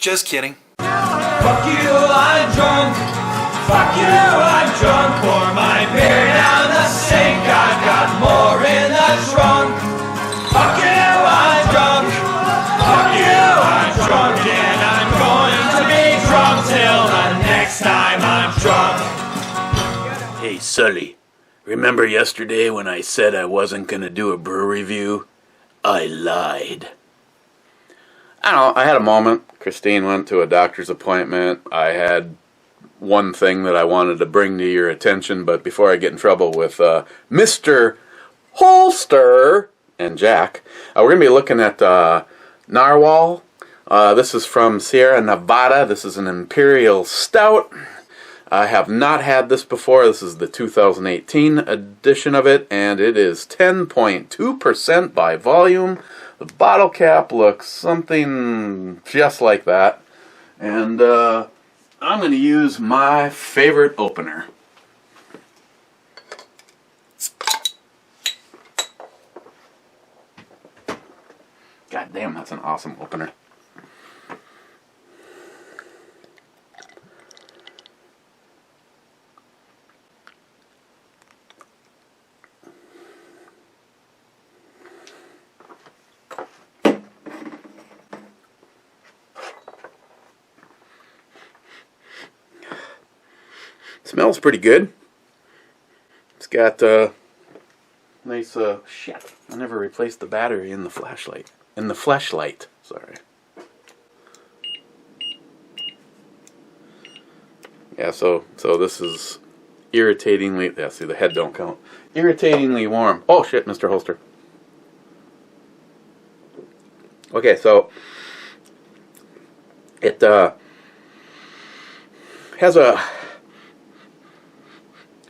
Just kidding. Fuck you, I'm drunk. Fuck you, I'm drunk. Pour my beer down the sink. I've got more in the trunk. Fuck you, I'm drunk. Fuck you, I'm drunk. And I'm going to be drunk till the next time I'm drunk. Hey, Sully. Remember yesterday when I said I wasn't going to do a brew review? I lied. I don't know, I had a moment. Christine went to a doctor's appointment. I had one thing that I wanted to bring to your attention, but before I get in trouble with Mr. Holster and Jack, we're going to be looking at NARWHAL. This is from Sierra Nevada. This is an Imperial Stout. I have not had this before. This is the 2018 edition of it, and it is 10.2% by volume. The bottle cap looks something just like that. And I'm going to use my favorite opener. God damn, that's an awesome opener. Smells pretty good. It's got nice shit. I never replaced the battery in the flashlight. Sorry. Yeah, so this is irritatingly, yeah, see the head don't count. Irritatingly warm. Oh shit, Mr. Holster. Okay, so it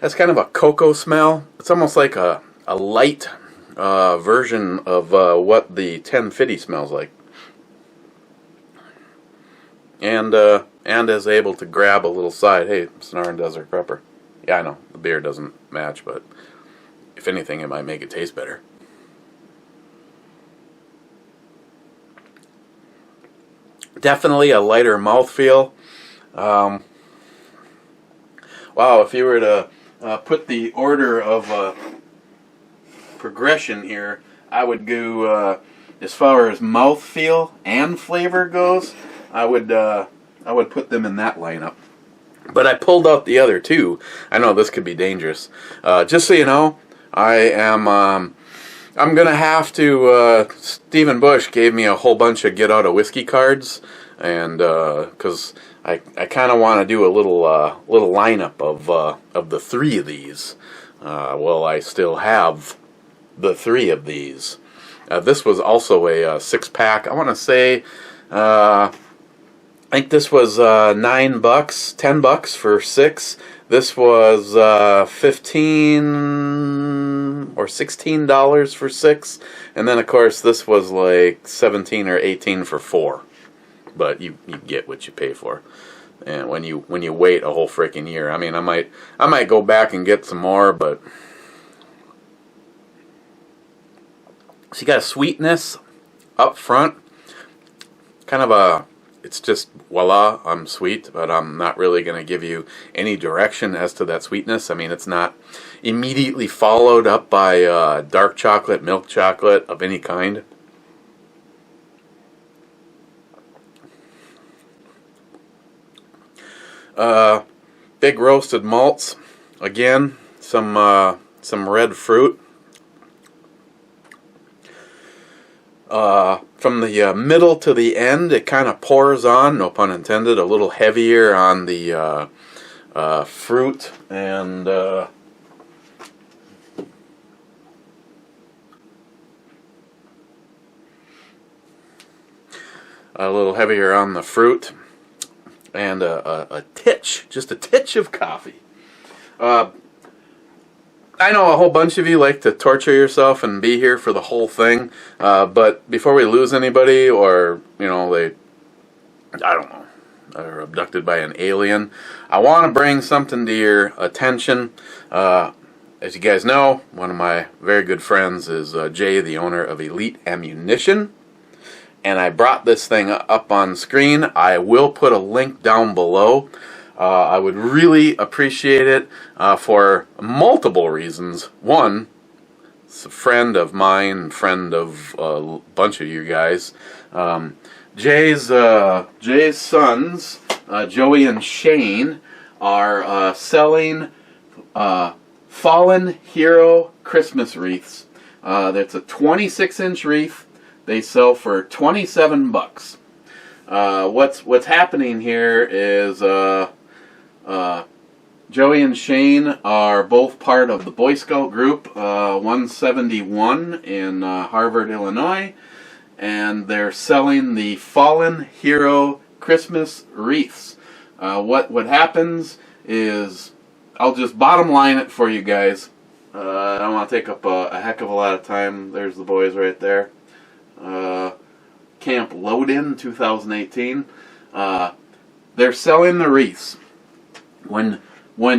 has kind of a cocoa smell. It's almost like a light version of what the 1050 smells like. And is able to grab a little side. Hey, Snarling Desert Prepper. Yeah, I know, the beer doesn't match, but if anything, it might make it taste better. Definitely a lighter mouthfeel. Wow, if you were to put the order of progression here, I would go as far as mouthfeel and flavor goes. I would put them in that lineup. But I pulled out the other two. I know this could be dangerous. Just so you know, I'm gonna have to. Stephen Bush gave me a whole bunch of get out of whiskey cards, and because I kind of want to do a little lineup of the three of these. Well, I still have the three of these. This was also a 6-pack. I want to say, I think this was $9, $10 for 6. This was $15 or $16 for 6, and then of course this was like 17 or 18 for 4. But you get what you pay for. And when you wait a whole freaking year, I mean, I might go back and get some more, but so you got a sweetness up front, kind of it's just voila, I'm sweet, but I'm not really going to give you any direction as to that sweetness. I mean, it's not immediately followed up by dark chocolate, milk chocolate of any kind. Big roasted malts. Again, some red fruit. From the middle to the end, it kind of pours on, no pun intended, a little heavier on the fruit and a little heavier on the fruit. And a titch, just a titch of coffee. I know a whole bunch of you like to torture yourself and be here for the whole thing, but before we lose anybody, or I don't know, are abducted by an alien, I want to bring something to your attention. As you guys know, one of my very good friends is Jay, the owner of Elite Ammunition. and I brought this thing up on screen. I will put a link down below. I would really appreciate it for multiple reasons. One, it's a friend of mine, friend of a bunch of you guys. Jay's sons, Joey and Shane, are selling Fallen Hero Christmas wreaths. That's a 26-inch wreath. They sell for $27. What's happening here is Joey and Shane are both part of the Boy Scout group 171 in Harvard, Illinois, and they're selling the Fallen Hero Christmas wreaths. What happens is, I'll just bottom line it for you guys. I don't want to take up a heck of a lot of time. There's the boys right there. Camp Load-In 2018. They're selling the wreaths. When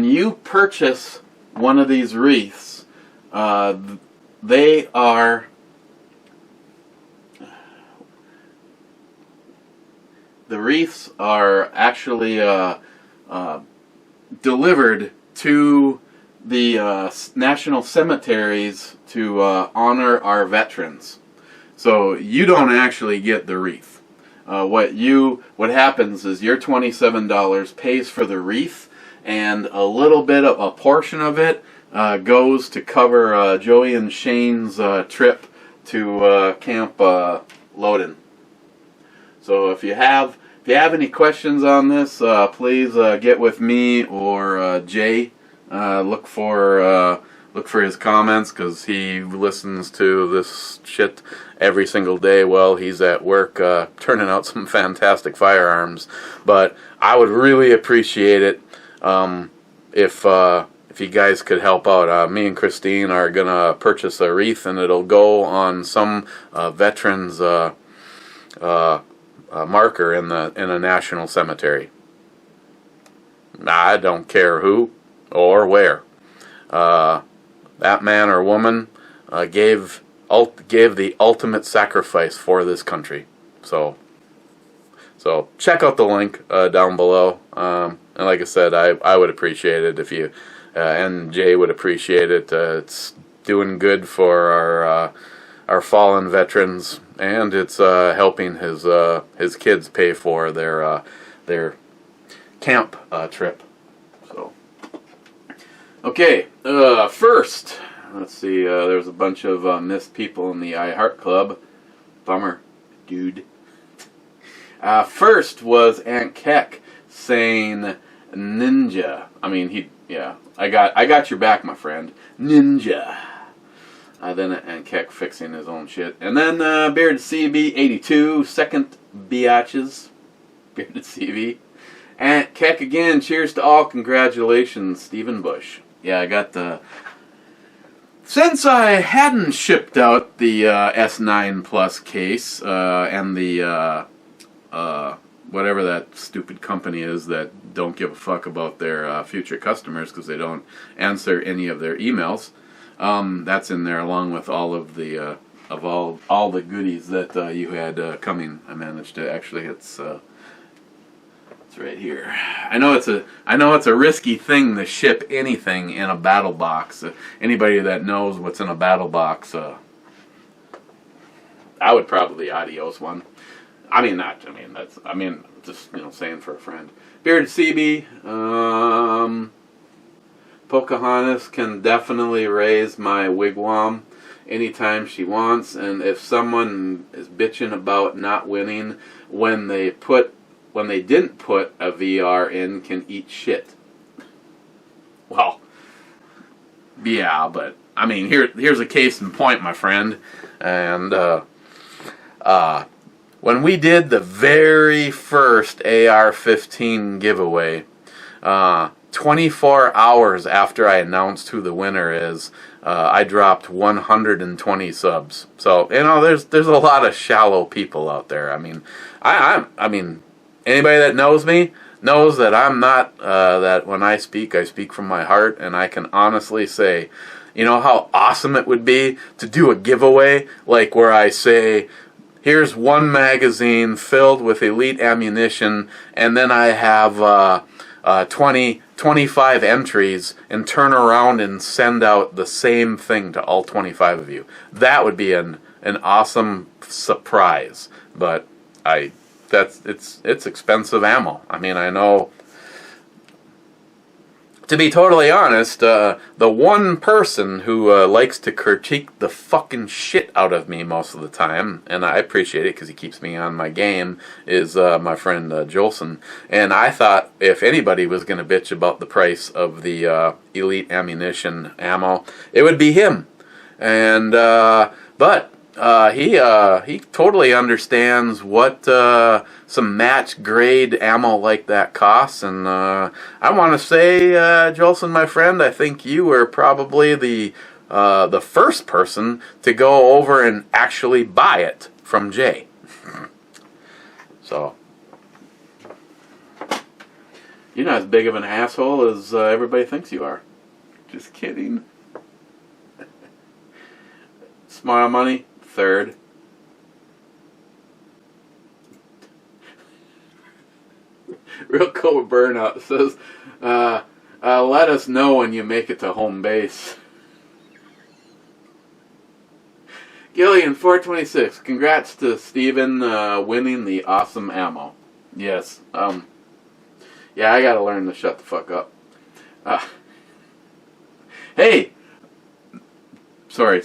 you purchase one of these wreaths, the wreaths are actually delivered to the national cemeteries to honor our veterans. So you don't actually get the wreath. What happens is your $27 pays for the wreath, and a little bit of a portion of it goes to cover Joey and Shane's trip to Camp Loden. So if you have any questions on this, please get with me or Jay. Look for his comments, because he listens to this shit every single day while he's at work turning out some fantastic firearms. But I would really appreciate it if you guys could help out. Me and Christine are gonna purchase a wreath, and it'll go on some veterans marker in a national cemetery. I don't care who or where. That man or woman gave the ultimate sacrifice for this country. So check out the link down below. And like I said, I would appreciate it if you and Jay would appreciate it. It's doing good for our fallen veterans, and it's helping his kids pay for their camp trip. So. Okay, first, let's see, there's a bunch of missed people in the I Heart Club. Bummer, dude. First was Aunt Keck saying ninja. I mean, I got your back, my friend. Ninja. Then Aunt Keck fixing his own shit. And then Bearded CB82, second biatches. Bearded CB. Aunt Keck again, cheers to all, congratulations, Stephen Bush. Yeah, I got the... Since I hadn't shipped out the S9 Plus case and the whatever that stupid company is that don't give a fuck about their future customers because they don't answer any of their emails, that's in there along with all of the all the goodies that you had coming. I managed to actually it's right here. I know it's a risky thing to ship anything in a battle box. Anybody that knows what's in a battle box, I would probably adios one. Just saying for a friend. Bearded CB, Pocahontas can definitely raise my wigwam anytime she wants, and if someone is bitching about not winning when they didn't put a VR in, can eat shit. Well, yeah, but I mean, here's a case in point, my friend. And when we did the very first AR-15 giveaway, 24 hours after I announced who the winner is, I dropped 120 subs. So there's a lot of shallow people out there. I mean, anybody that knows me knows that I'm not, that when I speak from my heart, and I can honestly say, how awesome it would be to do a giveaway, like where I say, here's one magazine filled with elite ammunition, and then I have 25 entries, and turn around and send out the same thing to all 25 of you. That would be an awesome surprise. But it's expensive ammo. I mean, I know. To be totally honest, the one person who likes to critique the fucking shit out of me most of the time, and I appreciate it because he keeps me on my game, is my friend Jolson. And I thought if anybody was going to bitch about the price of the elite ammunition ammo, it would be him. And but he totally understands what some match grade ammo like that costs, and I want to say, Jolson, my friend, I think you were probably the first person to go over and actually buy it from Jay. So you're not as big of an asshole as everybody thinks you are. Just kidding. Smile Money, third. Real Cold Burnout says, let us know when you make it to home base. Gillian 426, congrats to Steven winning the awesome ammo. Yes, yeah, I gotta learn to shut the fuck up. Hey, sorry,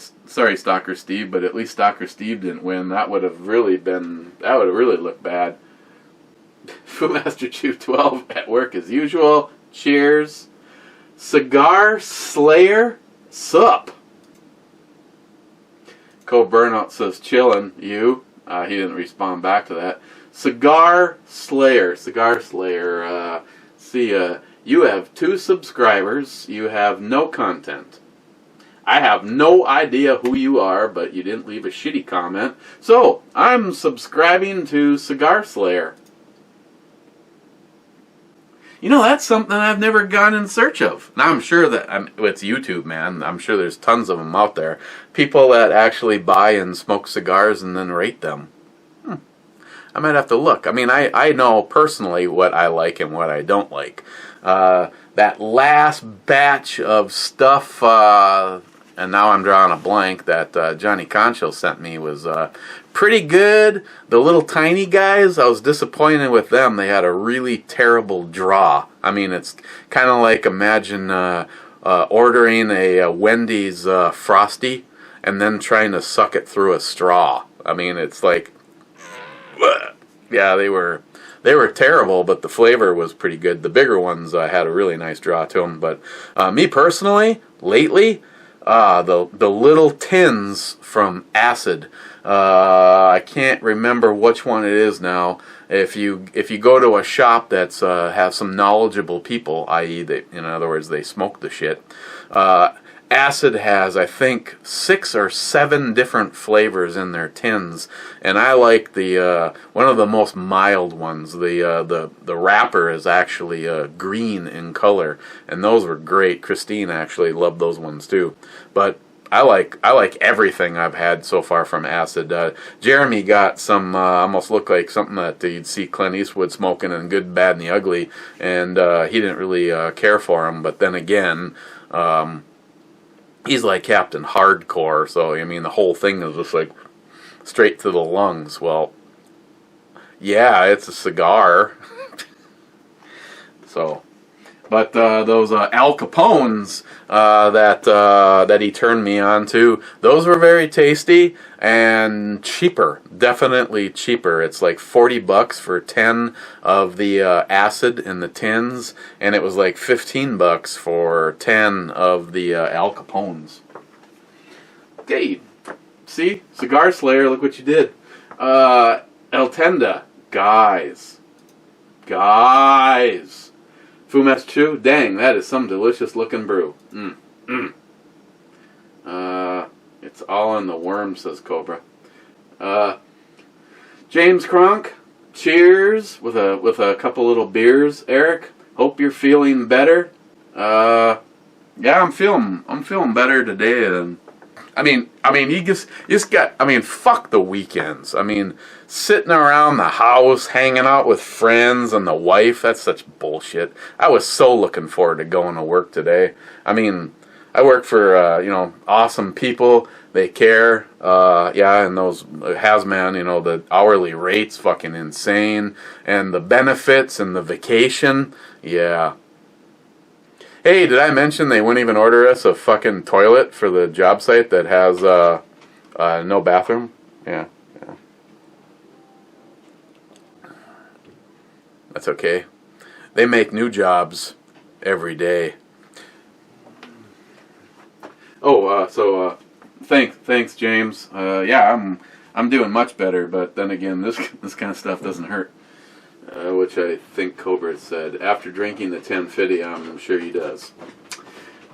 Stalker Steve, but at least Stalker Steve didn't win. That would have really looked bad. Foodmaster Chew 12 at work as usual. Cheers. Cigar Slayer, sup? Cold Burnout says chillin'. You? He didn't respond back to that. Cigar Slayer. See, you have 2 subscribers. You have no content. I have no idea who you are, but you didn't leave a shitty comment. So, I'm subscribing to Cigar Slayer. You know, that's something I've never gone in search of. Now, I'm sure that it's YouTube, man. I'm sure there's tons of them out there. People that actually buy and smoke cigars and then rate them. I might have to look. I mean, I know personally what I like and what I don't like. That last batch of stuff, and now I'm drawing a blank, that Johnny Concho sent me was pretty good. The little tiny guys, I was disappointed with them. They had a really terrible draw. I mean, it's kind of like, imagine ordering a Wendy's Frosty and then trying to suck it through a straw. I mean, it's like, yeah, they were terrible, but the flavor was pretty good. The bigger ones had a really nice draw to them. But me personally, lately, the little tins from Acid. I can't remember which one it is now. If you go to a shop that's has some knowledgeable people, i.e., in other words, they smoke the shit. Acid has, I think, 6 or 7 different flavors in their tins, and I like the one of the most mild ones. The wrapper is actually green in color, and those were great. Christine actually loved those ones too. But I like everything I've had so far from Acid. Jeremy got some almost looked like something that you'd see Clint Eastwood smoking in Good, Bad, and the Ugly, and he didn't really care for them. But then again, he's like Captain Hardcore, so I mean the whole thing is just like straight to the lungs. Well, yeah, it's a cigar. So, but those Al Capones that he turned me on to, those were very tasty and cheaper. Definitely cheaper. It's like $40 for 10 of the Acid in the tins, and it was like $15 for 10 of the Al Capones. Okay, see, Cigar Slayer, look what you did. El Tenda, guys. Fumes Chew, dang, that is some delicious looking brew. It's all in the worm, says Cobra. James Kronk, cheers with a couple little beers. Eric, hope you're feeling better. Yeah, I'm feeling better today than I mean, you just got. I mean, fuck the weekends. I mean, sitting around the house, hanging out with friends and the wife. That's such bullshit. I was so looking forward to going to work today. I mean, I work for awesome people. They care. And those hazman, the hourly rate's fucking insane, and the benefits and the vacation. Yeah. Hey, did I mention they wouldn't even order us a fucking toilet for the job site that has no bathroom? Yeah. That's okay. They make new jobs every day. Oh, thanks, James. I'm doing much better, but then again, this kind of stuff doesn't hurt. Which I think Cobra said. After drinking the 1050, I'm sure he does.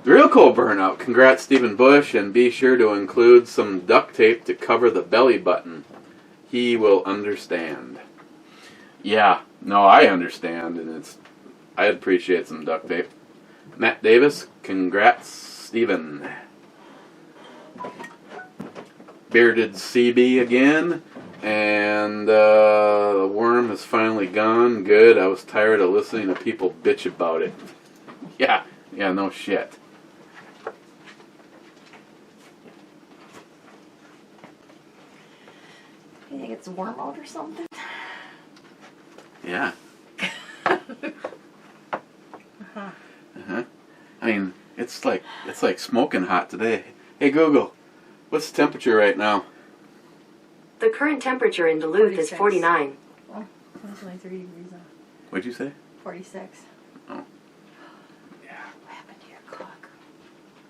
The real cold burnout. Congrats, Stephen Bush, and be sure to include some duct tape to cover the belly button. He will understand. Yeah, no, I understand, and I'd appreciate some duct tape. Matt Davis, congrats, Stephen. Bearded CB again. And the worm is finally gone. Good. I was tired of listening to people bitch about it. Yeah, no shit. You think it's a worm out or something? Yeah. I mean, it's like smoking hot today. Hey Google, what's the temperature right now? The current temperature in Duluth 46. is 49. Oh, that's only 3 degrees off. What'd you say? 46. Oh. Yeah. What happened to your cock?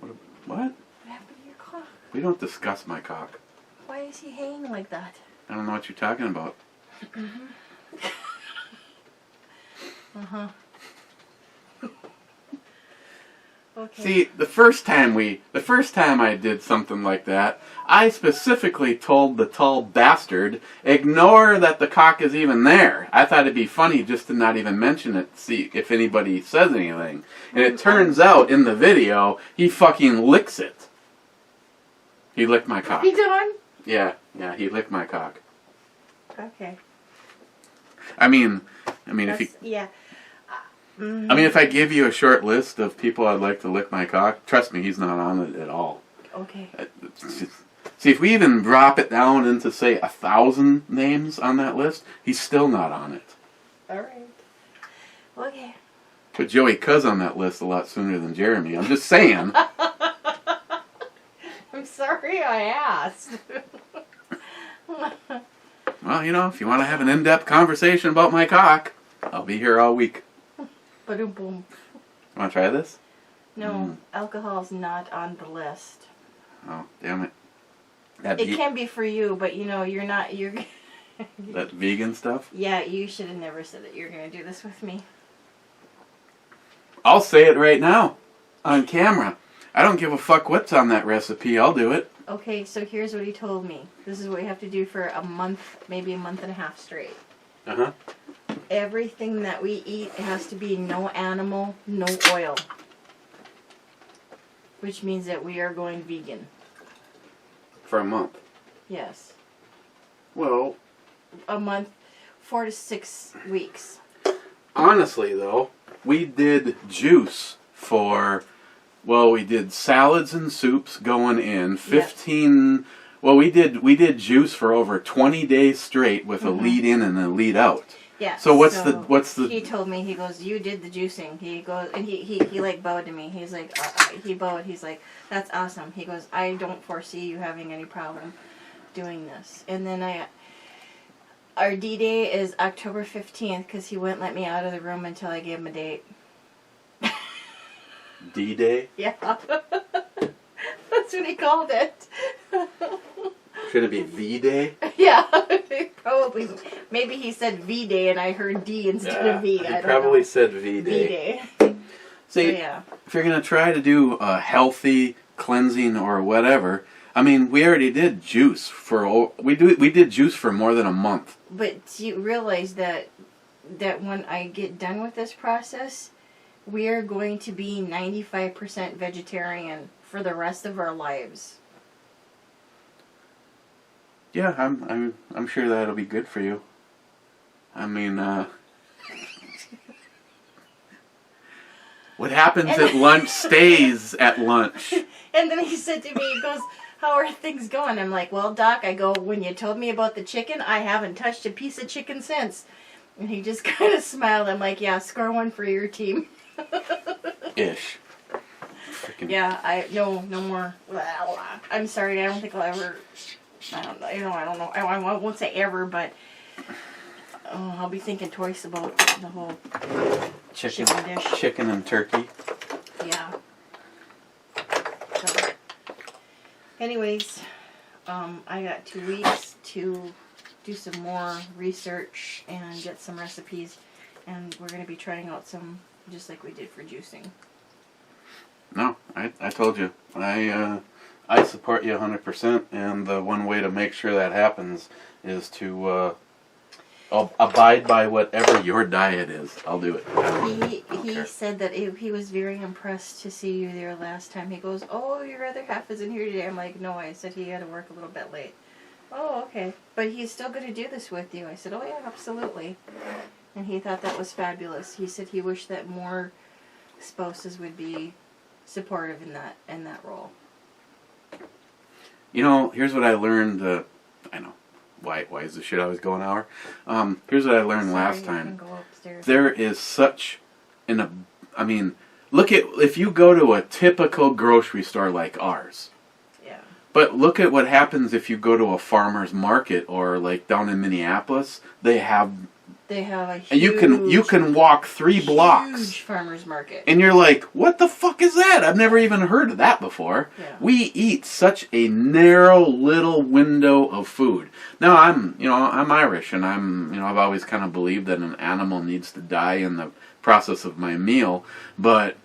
What? What happened to your cock? We don't discuss my cock. Why is he hanging like that? I don't know what you're talking about. Okay. See, the first time I did something like that, I specifically told the tall bastard, ignore that the cock is even there. I thought it'd be funny just to not even mention it, see if anybody says anything. And it turns out, in the video, he fucking licks it. He licked my cock. He done? Yeah, he licked my cock. Okay. I mean, if you... Yeah. I mean, if I give you a short list of people I'd like to lick my cock, trust me, he's not on it at all. Okay. See, if we even drop it down into, say, 1,000 names on that list, he's still not on it. Alright. Okay. Put Joey Cuz on that list a lot sooner than Jeremy. I'm just saying. I'm sorry I asked. Well, if you want to have an in-depth conversation about my cock, I'll be here all week. Ba-doom boom. Want to try this? No, alcohol's not on the list. Oh, damn it. It can be for you, but you're not, that vegan stuff? Yeah, you should have never said that you're going to do this with me. I'll say it right now. On camera. I don't give a fuck what's on that recipe. I'll do it. Okay, so here's what he told me. This is what you have to do for a month, maybe a month and a half straight. Uh-huh. Everything that we eat has to be no animal, no oil. Which means that we are going vegan. For a month. Yes. Well, A month, 4 to 6 weeks. honestly, though, we did juice for... Well, we did salads and soups going in. 15... Yep. Well, we did juice for over 20 days straight with a lead in and a lead out. Yeah. So what's the? He told me, he goes, you did the juicing. He goes, and he like bowed to me. He's like, he bowed. He's like, that's awesome. He goes, I don't foresee you having any problem doing this. And then our D-Day is October 15th because he wouldn't let me out of the room until I gave him a date. D-Day? Yeah. That's what he called it. Should it be V-Day? Yeah, probably. Maybe he said V-Day and I heard D instead of V. I don't probably know. said V-Day. V-Day. See, if you're going to try to do a healthy cleansing or whatever, I mean, we already did juice for... We did juice for more than a month. But you realize that when I get done with this process, we are going to be 95% vegetarian for the rest of our lives. Yeah, I'm sure that'll be good for you. I mean, what happens at lunch stays at lunch. And then he said to me, he goes, "How are things going?" I'm like, "Well, Doc," I go, "when you told me about the chicken, I haven't touched a piece of chicken since." And he just kind of smiled. I'm like, "Yeah, score one for your team." Ish. Frickin' Yeah, no more. I'm sorry, I don't think I'll ever. I don't know. I won't say ever, but I'll be thinking twice about the whole chicken dish. Chicken and turkey. Yeah. So, anyways, I got 2 weeks to do some more research and get some recipes, and we're going to be trying out some, just like we did for juicing. No, I told you. I support you 100%, and the one way to make sure that happens is to abide by whatever your diet is. I'll do it. He said that he was very impressed to see you there last time. He goes, "Oh, your other half isn't here today." I'm like, "No," I said he had to work a little bit late. "Oh, okay. But he's still going to do this with you." I said, "Oh, yeah, absolutely." And he thought that was fabulous. He said he wished that more spouses would be supportive in that role. You know, here's what I learned. I know. Why is the shit always going hour? Here's what I learned last time. Go upstairs. There is such I mean, look at, if you go to a typical grocery store like ours. Yeah. But look at what happens if you go to a farmer's market, or like down in Minneapolis, they have a huge, and you can walk 3 blocks. Huge farmer's market. And you're like, what the fuck is that? I've never even heard of that before. Yeah. We eat such a narrow little window of food. Now I'm Irish, and I've always kind of believed that an animal needs to die in the process of my meal, but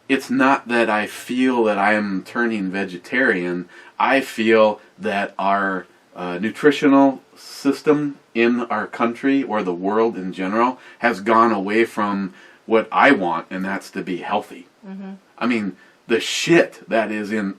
it's not that I feel that I am turning vegetarian. I feel that our nutritional system in our country, or the world in general, has gone away from what I want, and that's to be healthy. Mm-hmm. I mean, the shit that is in...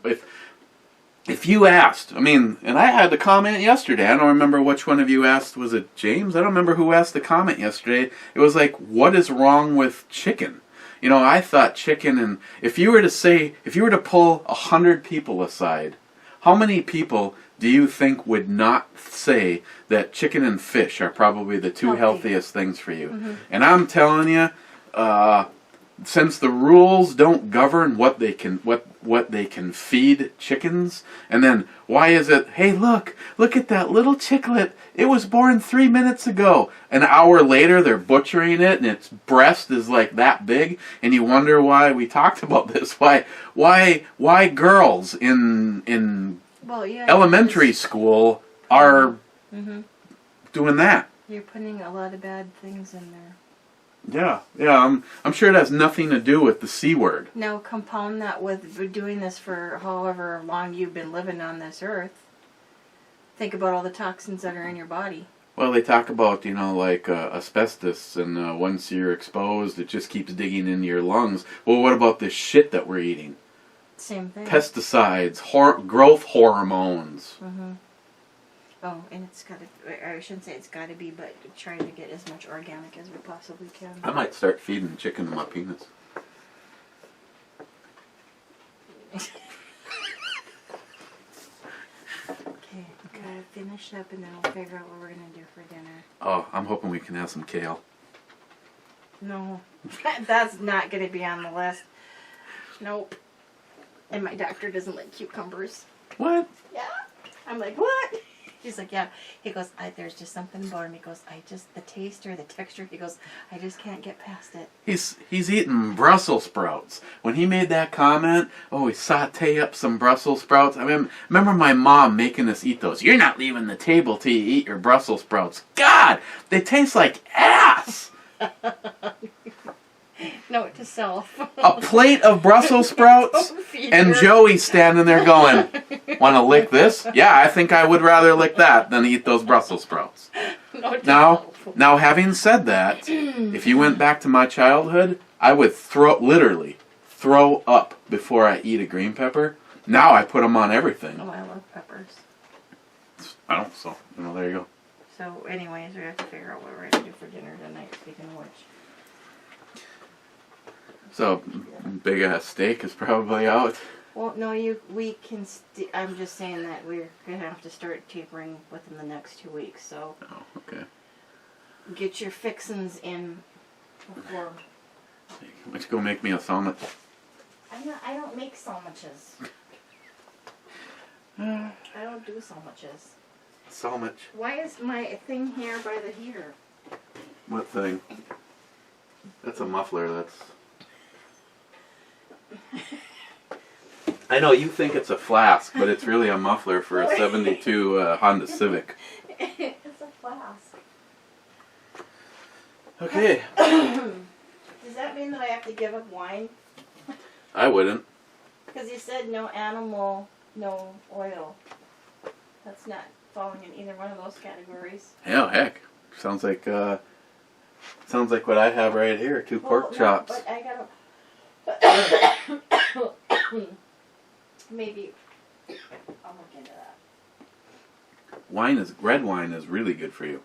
If you asked, and I had the comment yesterday, I don't remember which one of you asked, was it James? I don't remember who asked the comment yesterday. It was like, what is wrong with chicken? You know, I thought chicken, and if you were to pull 100 people aside, how many people do you think would not say that chicken and fish are probably the 2 healthiest things for you? Mm-hmm. And I'm telling you, since the rules don't govern what they can feed chickens, and then why is it, hey, look at that little chicklet, it was born 3 minutes ago. An hour later they're butchering it and its breast is like that big, and you wonder why. We talked about this, why girls in elementary school are doing that. You're putting a lot of bad things in there. Yeah, I'm sure it has nothing to do with the C word. Now compound that with doing this for however long you've been living on this earth. Think about all the toxins that are in your body. Well, they talk about, like asbestos, and once you're exposed, it just keeps digging into your lungs. Well, what about this shit that we're eating? Same thing. Pesticides, growth hormones. Mm-hmm. Oh, and it's got to, I shouldn't say it's got to be, but trying to get as much organic as we possibly can. I might start feeding chicken to my penis. Okay, gotta finish up and then we'll figure out what we're going to do for dinner. Oh, I'm hoping we can have some kale. No, that's not going to be on the list. Nope. And my doctor doesn't like cucumbers. What? Yeah. I'm like, what? He's like, yeah. He goes, there's just something about him. He goes, the taste or the texture. He goes, I just can't get past it. He's eating Brussels sprouts. When he made that comment, we saute up some Brussels sprouts. I mean, remember my mom making us eat those. You're not leaving the table till you eat your Brussels sprouts. God, they taste like ass. Note to self. A plate of Brussels sprouts, and Joey's standing there going, want to lick this? Yeah, I think I would rather lick that than eat those Brussels sprouts. Now, having said that, if you went back to my childhood, I would literally throw up before I eat a green pepper. Now I put them on everything. Oh, I love peppers. I don't. So there you go. So, anyways, we have to figure out what we're gonna do for dinner tonight. Speaking of which. So, big ass steak is probably out. Well, no, we can. I'm just saying that we're gonna have to start tapering within the next 2 weeks. So. Oh, okay. Get your fixins in before. Why don't you go make me a sandwich? I don't make sandwiches. I don't do sandwiches. Sandwich. Why is my thing here by the heater? What thing? That's a muffler. That's. I know you think it's a flask, but it's really a muffler for a '72 Honda Civic. It's a flask. Okay. Does that mean that I have to give up wine? I wouldn't. Because you said no animal, no oil. That's not falling in either one of those categories. Hell, heck. Sounds like what I have right here. 2 pork chops. But I gotta. Maybe I'll look into that. Red wine is really good for you.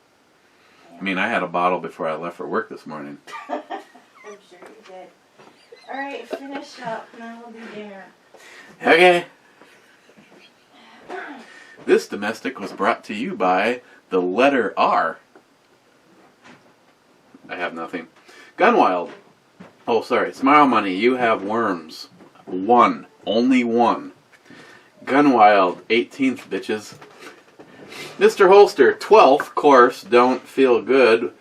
Yeah. I mean, I had a bottle before I left for work this morning. I'm sure you did. Alright, finish up and then we'll do dinner. Okay. This domestic was brought to you by the letter R. I have nothing. Gunwild. Oh, sorry. Smile Money, you have worms. 1. Only 1. Gunwild, 18th, bitches. Mr. Holster, 12th, course, don't feel good.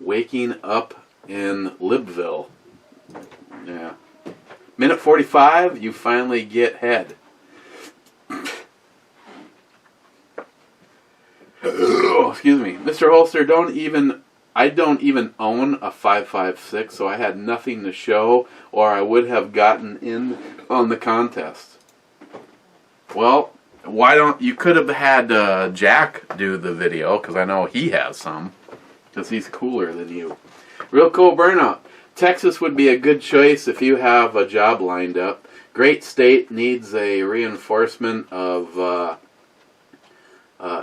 Waking up in Libville. Yeah. Minute 45, you finally get head. Oh, excuse me. Mr. Holster, I don't even own a 5.56, so I had nothing to show, or I would have gotten in on the contest. Well, you could have had Jack do the video, because I know he has some, because he's cooler than you. Real cool burnout. Texas would be a good choice if you have a job lined up. Great state, needs a reinforcement of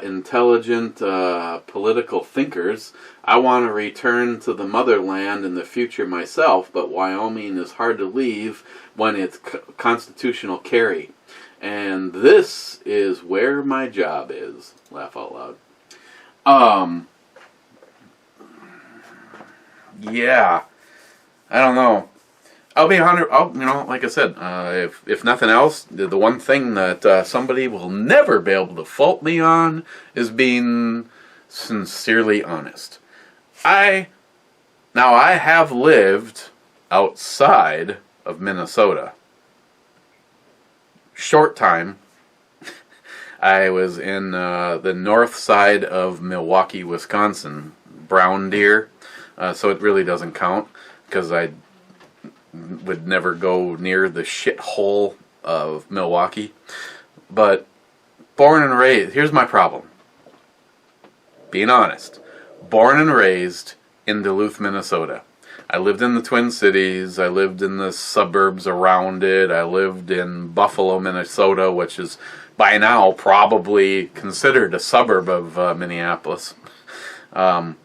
intelligent political thinkers. I want to return to the motherland in the future myself, but Wyoming is hard to leave when it's constitutional carry. And this is where my job is. Laugh out loud. Yeah. I don't know. I'll be 100. Like I said, if nothing else, the one thing that somebody will never be able to fault me on is being sincerely honest. I have lived outside of Minnesota. Short time. I was in the north side of Milwaukee, Wisconsin. Brown deer. So it really doesn't count because I would never go near the shithole of Milwaukee. But born and raised, here's my problem. Being honest. Born and raised in Duluth, Minnesota. I lived in the Twin Cities. I lived in the suburbs around it. I lived in Buffalo, Minnesota, which is by now probably considered a suburb of Minneapolis. And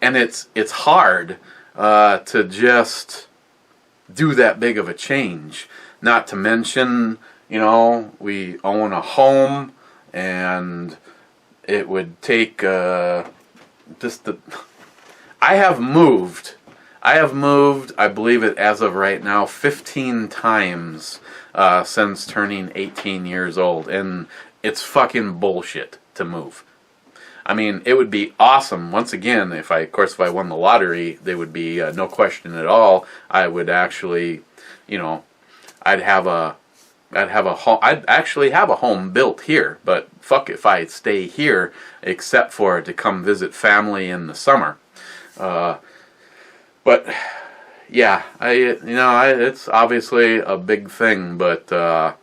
it's hard to just do that big of a change. Not to mention, we own a home, and it would take I have moved, I believe it as of right now, 15 times since turning 18 years old, and it's fucking bullshit to move. I mean, it would be awesome. Once again, if I won the lottery, there would be no question at all. I would actually, I'd actually have a home built here. But fuck if I stay here, except for to come visit family in the summer. But yeah, it's obviously a big thing, but.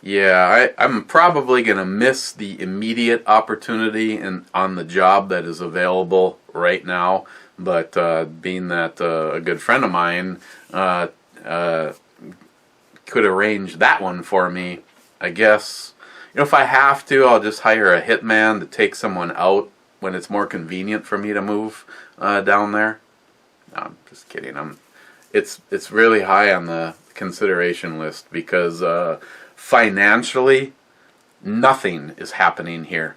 Yeah, I'm probably going to miss the immediate opportunity on the job that is available right now. But being that a good friend of mine could arrange that one for me, I guess if I have to, I'll just hire a hitman to take someone out when it's more convenient for me to move down there. No, I'm just kidding. It's really high on the consideration list because financially, nothing is happening here.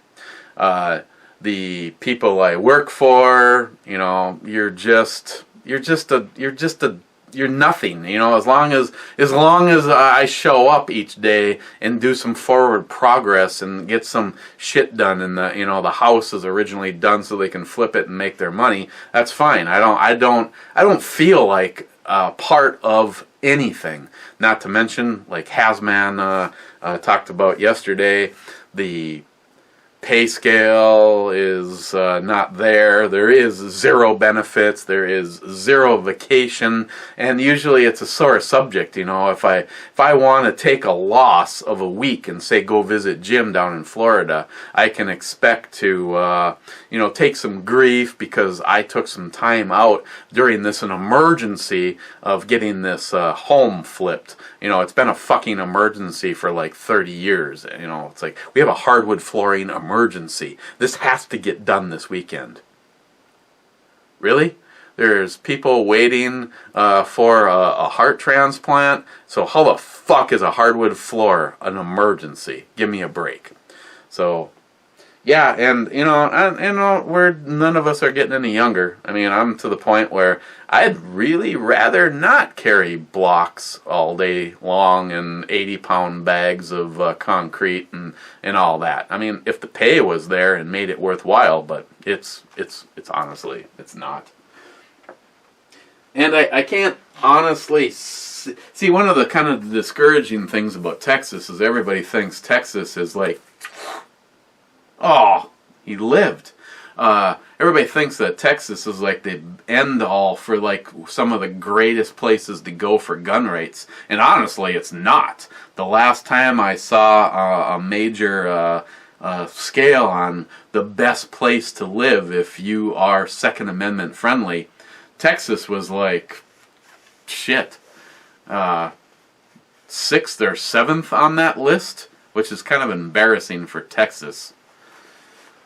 The people I work for, you're nothing, as long as I show up each day and do some forward progress and get some shit done and the house is originally done so they can flip it and make their money, that's fine. I don't feel like part of anything. Not to mention, like Hasman talked about yesterday, the pay scale is not there. There is zero benefits. There is zero vacation, and usually it's a sore subject. If I want to take a loss of a week and say go visit Jim down in Florida, I can expect to take some grief because I took some time out during an emergency of getting this home flipped. It's been a fucking emergency for like 30 years. It's like we have a hardwood flooring emergency. This has to get done this weekend. Really? There's people waiting for a heart transplant. So how the fuck is a hardwood floor an emergency? Give me a break. So, yeah, and we're none of us are getting any younger. I mean, I'm to the point where I'd really rather not carry blocks all day long and 80-pound bags of concrete and all that. I mean, if the pay was there and made it worthwhile, but it's honestly, it's not. And I can't honestly see, one of the kind of discouraging things about Texas is everybody thinks Texas is like, oh, he lived. Everybody thinks that Texas is like the end all for like some of the greatest places to go for gun rates, and honestly, it's not. The last time I saw a major scale on the best place to live if you are Second Amendment friendly, Texas was like shit, 6th or 7th on that list, which is kind of embarrassing for Texas.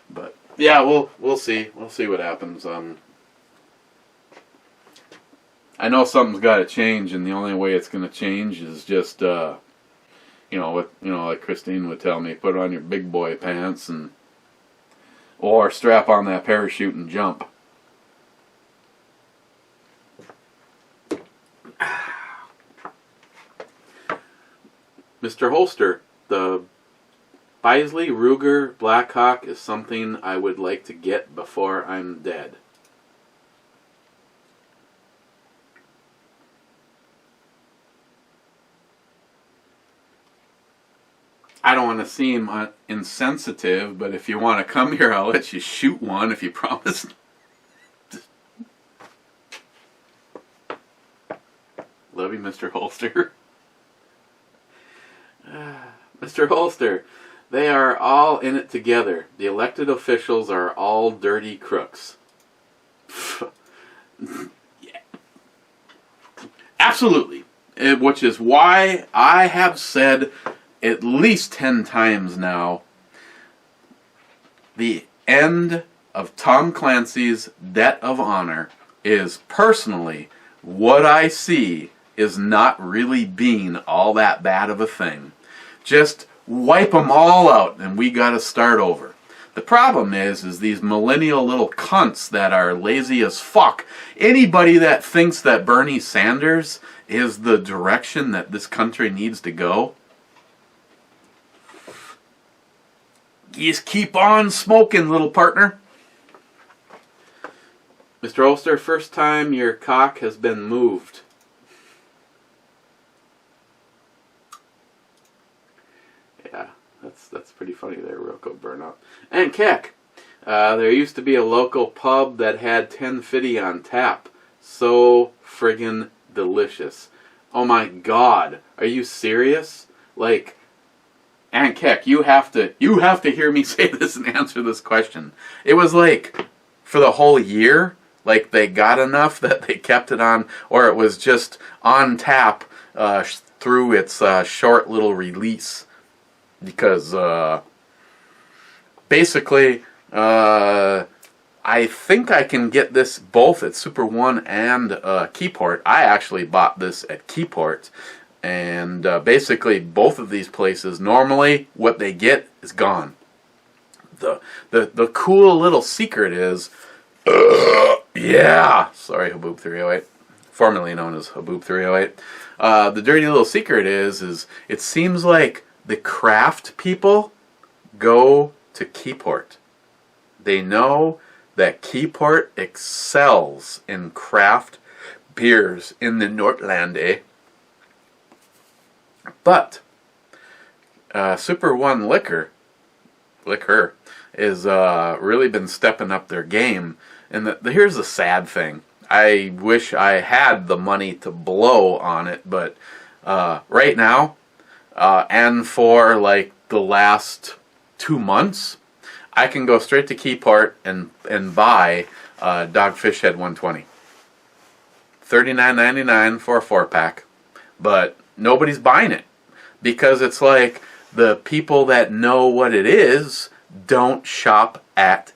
But yeah, we'll see. We'll see what happens. I know something's got to change, and the only way it's going to change is just like Christine would tell me, put on your big boy pants or strap on that parachute and jump. Mr. Holster, the Bisley Ruger Blackhawk is something I would like to get before I'm dead. I don't want to seem insensitive, but if you want to come here, I'll let you shoot one if you promise. Love you, Mr. Holster. Mr. Holster, they are all in it together. The elected officials are all dirty crooks. Yeah. Absolutely. Which is why I have said at least 10 times now, the end of Tom Clancy's Debt of Honor is personally what I see is not really being all that bad of a thing. Just wipe them all out and we got to start over. The problem is these millennial little cunts that are lazy as fuck. Anybody that thinks that Bernie Sanders is the direction that this country needs to go, you just keep on smoking, little partner. Mr. Holster, first time your cock has been moved. Yeah, that's pretty funny there, Rocco Burnout. And Keck, there used to be a local pub that had 1050 on tap. So friggin' delicious. Oh my god, are you serious? Like, Aunt Keck, you have to hear me say this and answer this question. It was like, for the whole year, like they got enough that they kept it on, or it was just on tap through its short little release. because basically I think I can get this both at Super One and Keyport. I actually bought this at Keyport, and basically both of these places, normally what they get is gone. The cool little secret is, yeah, sorry, Haboob 308, formerly known as Haboob 308. The dirty little secret is it seems like the craft people go to Keyport. They know that Keyport excels in craft beers in the Nordlande. But Super One Liquor is really been stepping up their game. And here's the sad thing. I wish I had the money to blow on it, but right now, and for like the last 2 months, I can go straight to Keyport and buy Dogfish Head 120. $39.99 for a 4-pack. But nobody's buying it. Because it's like the people that know what it is don't shop at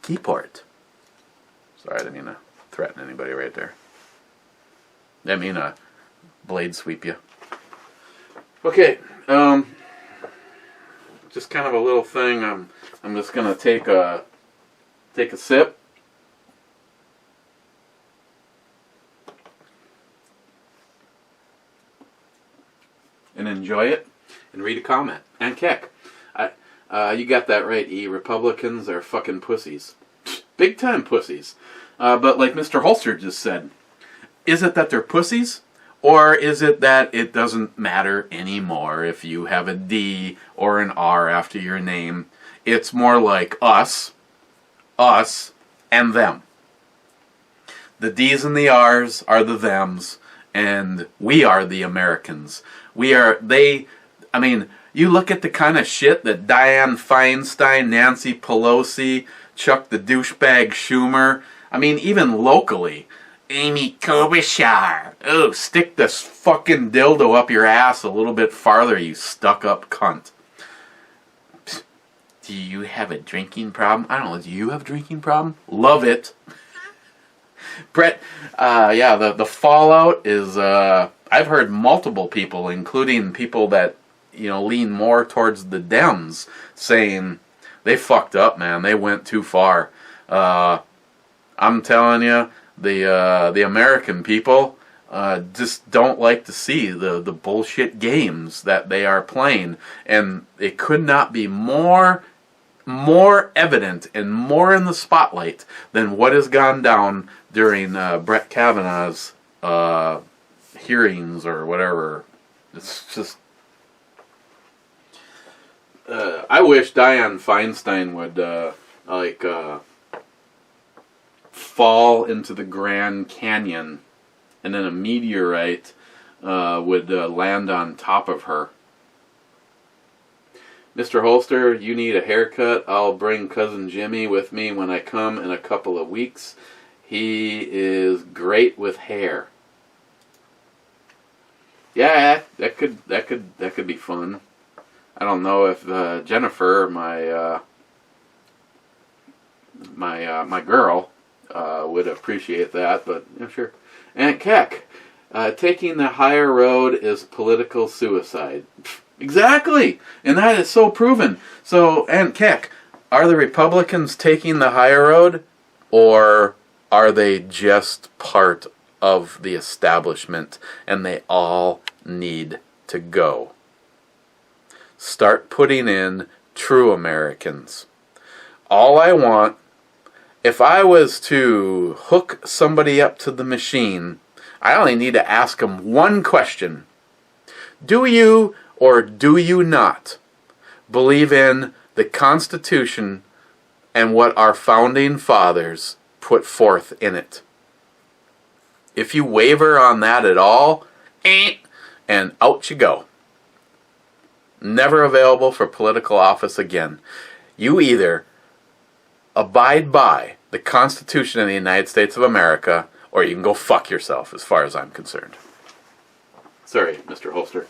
Keyport. Sorry, I didn't mean to threaten anybody right there. I mean to blade sweep you. Okay, just kind of a little thing. I'm just gonna take a sip. And enjoy it, and read a comment. And Keck, you got that right, E. Republicans are fucking pussies. Big time pussies. But like Mr. Holster just said, is it that they're pussies? Or is it that it doesn't matter anymore if you have a D or an R after your name? It's more like us, and them. The D's and the R's are the thems, and we are the Americans. I mean, you look at the kind of shit that Dianne Feinstein, Nancy Pelosi, Chuck the douchebag Schumer, I mean, even locally, Amy Klobuchar, oh, stick this fucking dildo up your ass a little bit farther, you stuck-up cunt. Psst. Do you have a drinking problem? I don't know, do you have a drinking problem? Love it. Brett, yeah, the fallout is, I've heard multiple people, including people that, lean more towards the Dems, saying they fucked up, man. They went too far. I'm telling you, the American people just don't like to see the bullshit games that they are playing, and it could not be more evident and more in the spotlight than what has gone down during Brett Kavanaugh's hearings or whatever. It's just I wish Dianne Feinstein would fall into the Grand Canyon and then a meteorite would land on top of her. Mr. Holster, you need a haircut. I'll bring Cousin Jimmy with me when I come in a couple of weeks. He is great with hair. Yeah, that could be fun. I don't know if Jennifer, my girl, would appreciate that, but yeah, sure. Aunt Keck, taking the higher road is political suicide. Exactly, and that is so proven. So, Aunt Keck, are the Republicans taking the higher road, or are they just part of the establishment, and they all need to go? Start putting in true Americans. All I want, if I was to hook somebody up to the machine, I only need to ask them one question. Do you or do you not believe in the Constitution and what our founding fathers put forth in it? If you waver on that at all, and out you go. Never available for political office again. You either abide by the Constitution of the United States of America, or you can go fuck yourself, as far as I'm concerned. Sorry, Mr. Holster.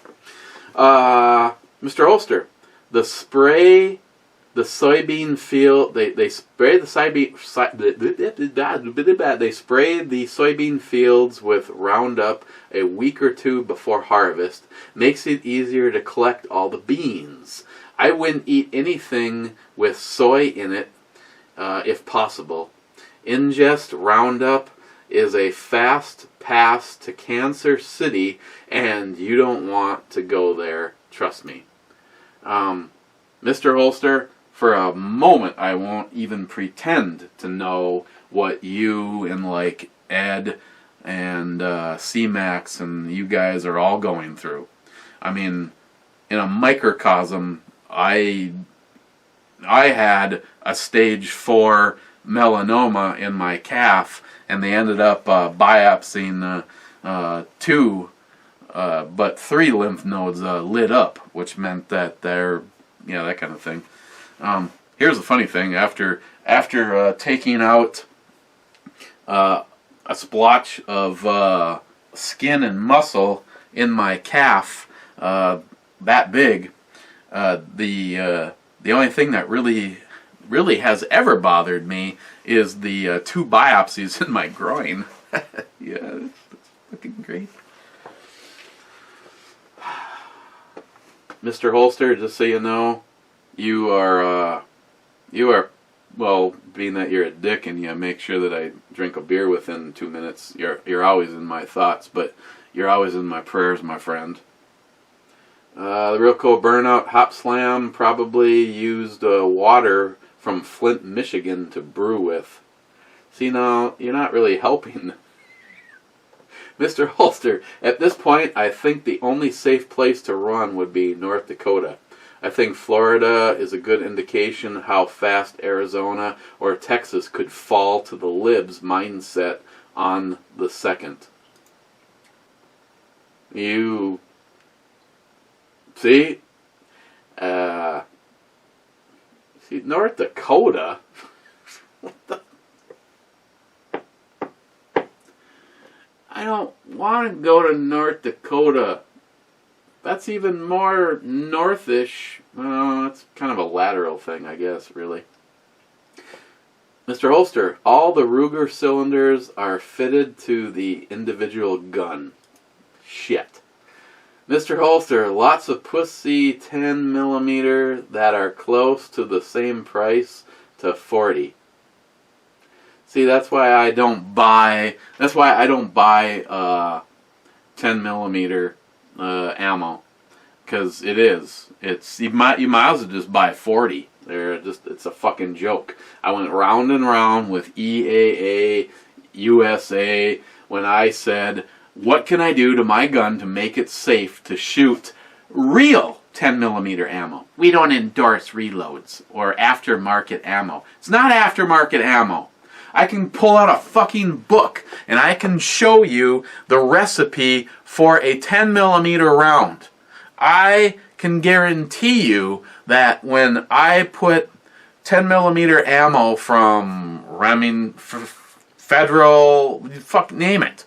Mr. Holster, the soybean field, they spray the soybean fields with Roundup a week or two before harvest. Makes it easier to collect all the beans. I wouldn't eat anything with soy in it if possible. Ingest Roundup is a fast pass to Cancer City, and you don't want to go there. Trust me. Mr. Holster, for a moment I won't even pretend to know what you and like Ed and C-Max and you guys are all going through. I mean, in a microcosm, I had a stage 4 melanoma in my calf, and they ended up biopsying 2, but 3 lymph nodes lit up, which meant that they're, that kind of thing. Here's the funny thing: after taking out a splotch of skin and muscle in my calf that big, the only thing that really has ever bothered me is the 2 biopsies in my groin. Yeah, that's fucking great. Mr. Holster, just so you know, you are, well, being that you're a dick and you make sure that I drink a beer within 2 minutes, you're always in my thoughts, but you're always in my prayers, my friend. The Real Cool Burnout Hop Slam probably used water from Flint, Michigan to brew with. See, now, you're not really helping. Mr. Holster, at this point, I think the only safe place to run would be North Dakota. I think Florida is a good indication how fast Arizona or Texas could fall to the libs mindset on the second. You see? See, North Dakota? What the? I don't want to go to North Dakota. That's even more northish. It's kind of a lateral thing, I guess, really. Mr. Holster, all the Ruger cylinders are fitted to the individual gun. Shit. Mr. Holster, lots of pussy 10mm that are close to the same price to 40. See, that's why I don't buy 10mm ammo, because it's you might as well just buy 40. It's a fucking joke. I went round and round with EAA, USA when I said, what can I do to my gun to make it safe to shoot real 10mm ammo? We don't endorse reloads or aftermarket ammo. It's not aftermarket ammo. I can pull out a fucking book and I can show you the recipe for a 10mm round. I can guarantee you that when I put 10mm ammo from Federal, fuck, name it,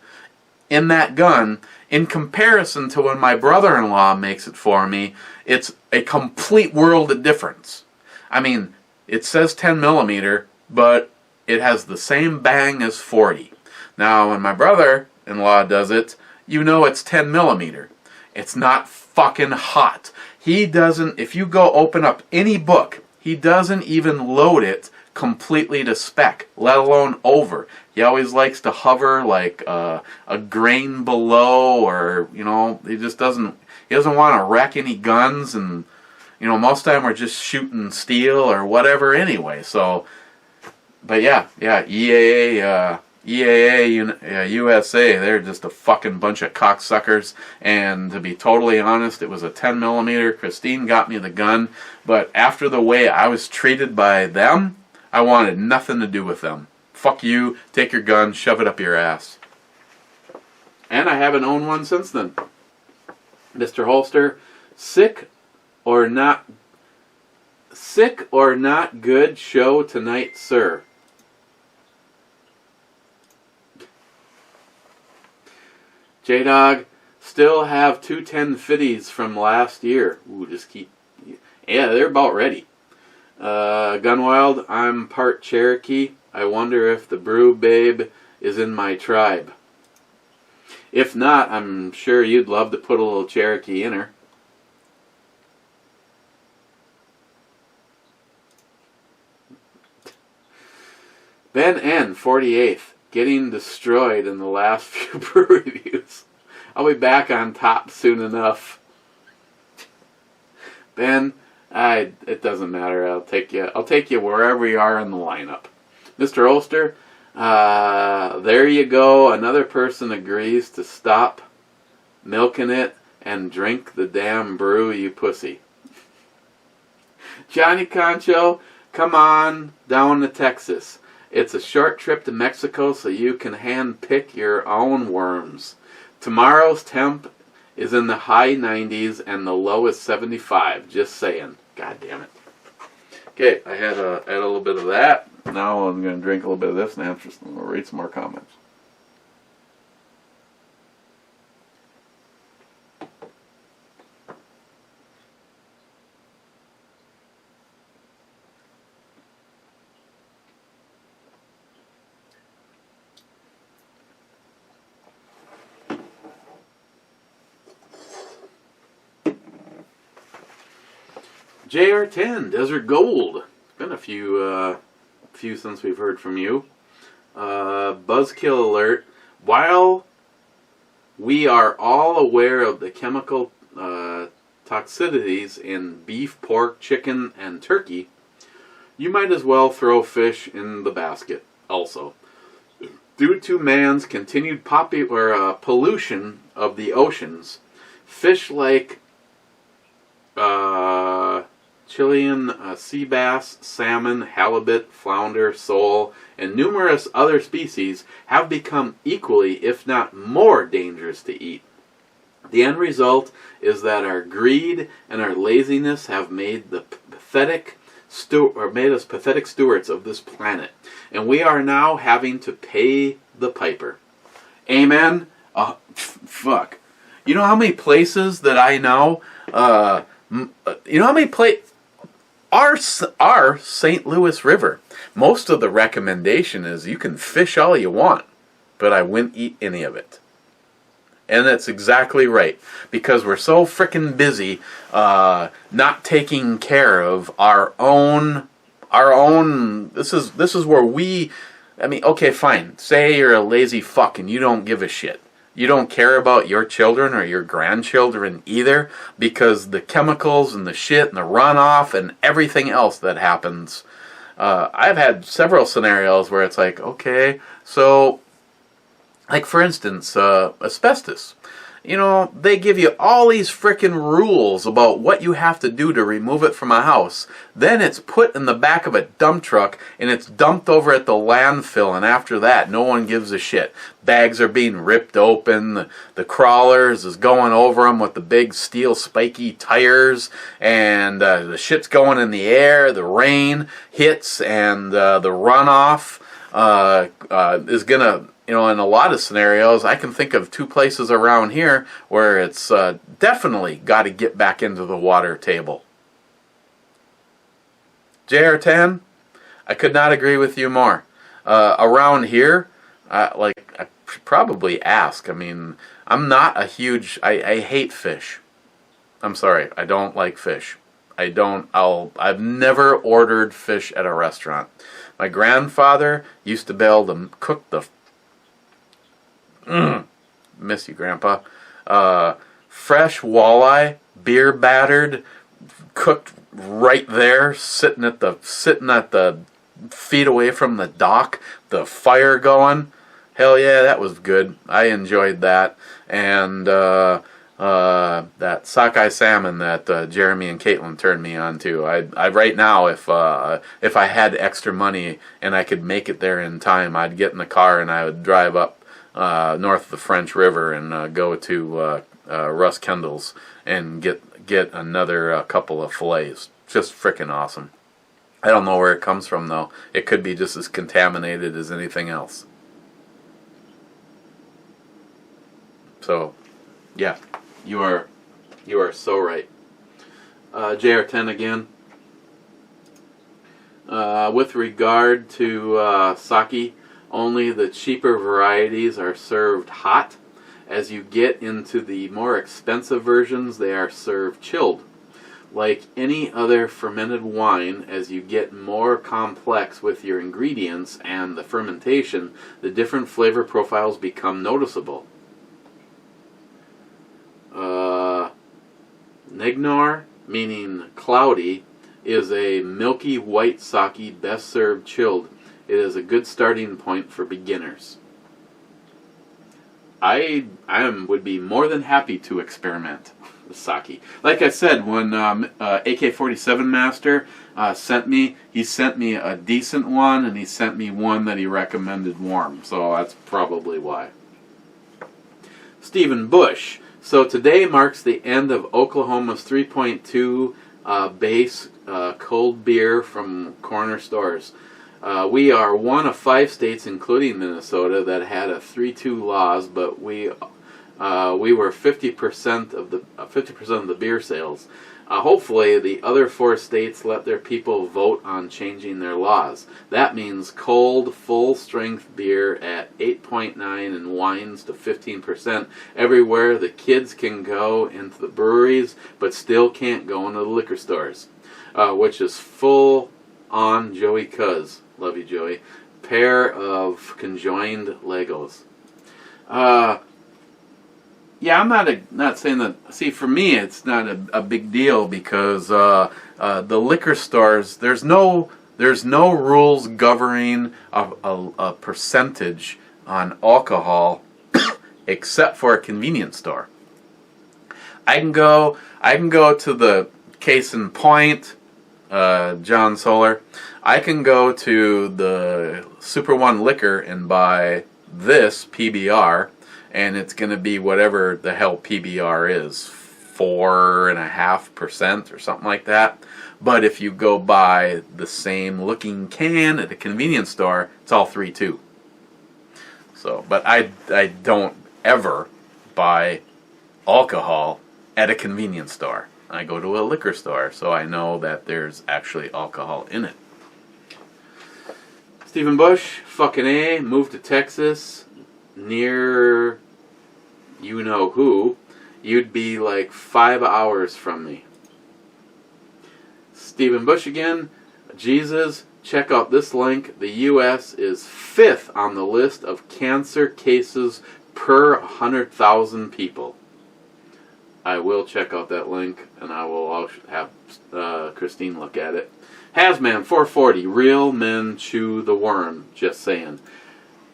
in that gun, in comparison to when my brother-in-law makes it for me, it's a complete world of difference. I mean, it says 10mm, but it has the same bang as 40. Now, when my brother-in-law does it, you know it's 10mm. It's not fucking hot. He doesn't, if you go open up any book, he doesn't even load it completely to spec, let alone over. He always likes to hover like a grain below, or, he doesn't want to wreck any guns, and, most of the time we're just shooting steel or whatever anyway, so... But yeah, EAA, USA, they're just a fucking bunch of cocksuckers. And to be totally honest, it was a 10mm. Christine got me the gun, but after the way I was treated by them, I wanted nothing to do with them. Fuck you, take your gun, shove it up your ass. And I haven't owned one since then. Mr. Holster, sick or not good show tonight, sir. J-Dog, Still have 2 1050s from last year. Ooh, yeah, they're about ready. Gunwild, I'm part Cherokee. I wonder if the Brew Babe is in my tribe. If not, I'm sure you'd love to put a little Cherokee in her. Ben N, 48th, getting destroyed in the last few brew reviews. I'll be back on top soon enough. Ben, it doesn't matter. I'll take you wherever you are in the lineup. Mr. Ulster, there you go. Another person agrees to stop milking it and drink the damn brew, you pussy. Johnny Concho, come on down to Texas. It's a short trip to Mexico so you can hand pick your own worms. Tomorrow's temp is in the high 90s and the low is 75. Just saying. God damn it. Okay, I had a little bit of that. Now I'm going to drink a little bit of this and read some more comments. JR10, Desert Gold. It's been a few since we've heard from you. Buzzkill alert. While we are all aware of the chemical toxicities in beef, pork, chicken, and turkey, you might as well throw fish in the basket also. Due to man's continued pollution of the oceans, fish like Chilean sea bass, salmon, halibut, flounder, sole, and numerous other species have become equally, if not more, dangerous to eat. The end result is that our greed and our laziness have made us pathetic stewards of this planet, and we are now having to pay the piper. Amen. Fuck. You know how many places that I know? You know how many places? Our St. Louis River, most of the recommendation is you can fish all you want, but I wouldn't eat any of it. And that's exactly right, because we're so frickin' busy not taking care of our own. This is where we. I mean, okay, fine. Say you're a lazy fuck and you don't give a shit. You don't care about your children or your grandchildren either, because the chemicals and the shit and the runoff and everything else that happens. I've had several scenarios where it's like, okay, so, like for instance, asbestos. You know, they give you all these frickin' rules about what you have to do to remove it from a house. Then it's put in the back of a dump truck and it's dumped over at the landfill, and after that, no one gives a shit. Bags are being ripped open, the crawlers is going over them with the big steel spiky tires, and the shit's going in the air, the rain hits, and the runoff is gonna... You know, in a lot of scenarios, I can think of 2 places around here where it's definitely got to get back into the water table. JR10, I could not agree with you more. Around here, I should probably ask. I mean, I'm not a huge... I hate fish. I'm sorry, I don't like fish. I've never ordered fish at a restaurant. My grandfather used to be able to cook the... Miss you, Grandpa. Fresh walleye, beer battered, cooked right there, sitting at the feet away from the dock, the fire going. Hell yeah, that was good. I enjoyed that. And that sockeye salmon that Jeremy and Caitlin turned me on to. I right now, if I had extra money and I could make it there in time, I'd get in the car and I would drive up north of the French River and go to Russ Kendall's and get another couple of fillets. Just frickin' awesome. I don't know where it comes from though. It could be just as contaminated as anything else. So, Yeah, you are so right. JR10 again. With regard to sake, only the cheaper varieties are served hot. As you get into the more expensive versions, they are served chilled. Like any other fermented wine, as you get more complex with your ingredients and the fermentation, the different flavor profiles become noticeable. Negnor, meaning cloudy, is a milky white sake best served chilled. It is a good starting point for beginners. I would be more than happy to experiment with sake. Like I said, when AK-47 Master sent me a decent one, and he sent me one that he recommended warm. So that's probably why. Stephen Bush. So today marks the end of Oklahoma's 3.2 base cold beer from corner stores. We are one of 5 states, including Minnesota, that had a 3.2 laws, but we were 50% of the beer sales. Hopefully, the other 4 states let their people vote on changing their laws. That means cold, full-strength beer at 8.9 and wines to 15% everywhere. The kids can go into the breweries, but still can't go into the liquor stores, which is full on Joey Cuz. Love you, Joey. Pair of conjoined Legos. Yeah, I'm not saying that. See, for me, it's not a big deal because the liquor stores, there's no rules governing a percentage on alcohol except for a convenience store. I can go to the Case in Point, John Solar. I can go to the Super One Liquor and buy this PBR, and it's going to be whatever the hell PBR is, 4.5% or something like that. But if you go buy the same looking can at a convenience store, it's all 3.2. So, but I don't ever buy alcohol at a convenience store. I go to a liquor store, so I know that there's actually alcohol in it. Stephen Bush, fucking A, moved to Texas, near you know who. You'd be like 5 hours from me. Stephen Bush again, Jesus, check out this link. The U.S. is 5th on the list of cancer cases per 100,000 people. I will check out that link, and I will have Christine look at it. Hazman 440, real men chew the worm. Just saying.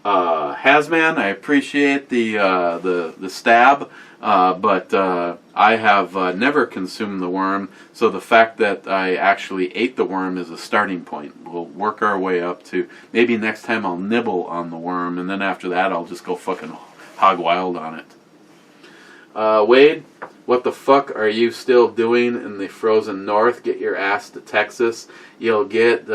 Hazman, I appreciate the stab, but I have never consumed the worm, so the fact that I actually ate the worm is a starting point. We'll work our way up to, maybe next time I'll nibble on the worm, and then after that I'll just go fucking hog wild on it. Wade, what the fuck are you still doing in the frozen north? Get your ass to Texas. You'll get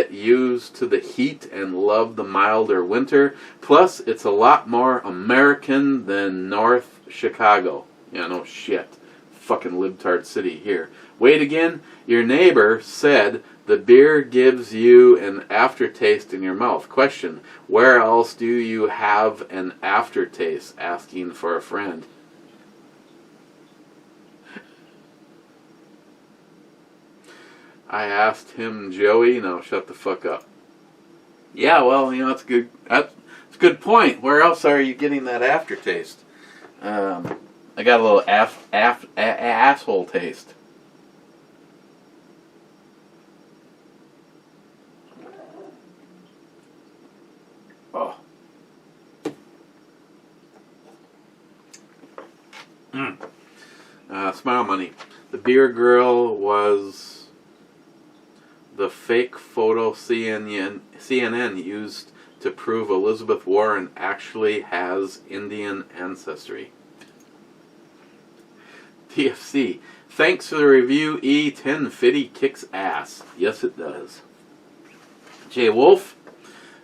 used to the heat and love the milder winter. Plus, it's a lot more American than North Chicago. Yeah, no shit. Fucking libtard city here. Wait again. Your neighbor said the beer gives you an aftertaste in your mouth. Question, where else do you have an aftertaste? Asking for a friend. I asked him, Joey. No, shut the fuck up. Yeah, well, you know, that's good. That's a good point. Where else are you getting that aftertaste? I got a little asshole taste. Oh. Smile money. The beer girl was the fake photo CNN used to prove Elizabeth Warren actually has Indian ancestry. TFC. Thanks for the review. E1050 kicks ass. Yes, it does. Jay Wolf.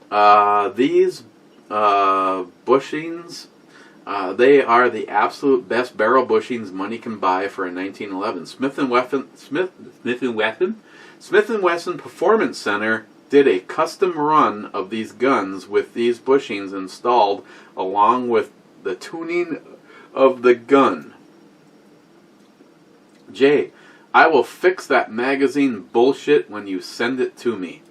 These bushings They are the absolute best barrel bushings money can buy for a 1911. Smith & Wesson Performance Center did a custom run of these guns with these bushings installed along with the tuning of the gun. Jay, I will fix that magazine bullshit when you send it to me.